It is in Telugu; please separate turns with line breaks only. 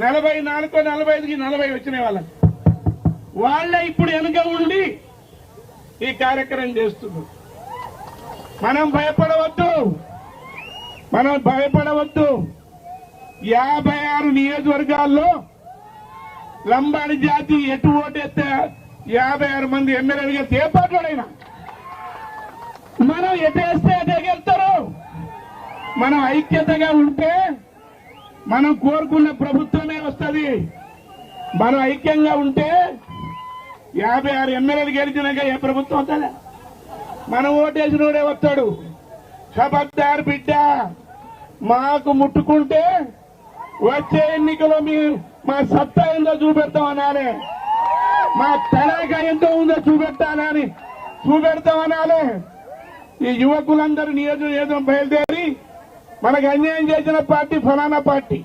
44 45కి 40 వచ్చినాయి వాళ్ళకి. వాళ్ళే ఇప్పుడు వెనుక ఉండి ఈ కార్యక్రమం చేస్తున్నారు. మనం భయపడవద్దు. 56 నియోజకవర్గాల్లో లంబాడి జాతి ఎటు ఓటేస్తే 56 మంది ఎమ్మెల్యేలుగా చేపట్టాడైనా మనం ఎటేస్తే అటే గెలుస్తారు. మనం ఐక్యతగా ఉంటే మనం కోరుకున్న ప్రభుత్వమే వస్తుంది. మనం ఐక్యంగా ఉంటే 56 ఎమ్మెల్యేలు గెలిచినాక ఏ ప్రభుత్వం వస్తుందా? మనం ఓటేసినోడే వస్తాడు. ఖబర్దార్ బిడ్డ, మాకు ముట్టుకుంటే వచ్చే ఎన్నికలో మా సత్తా ఎంతో చూపెడతాం అనాలి, మా తడాక ఎంతో ఉందో చూపెడతాం అనాలి. ఈ యువకులందరూ నియోజకవర్గం బయలుదేరి మనకు అన్యాయం చేసిన పార్టీ ఫలానా పార్టీ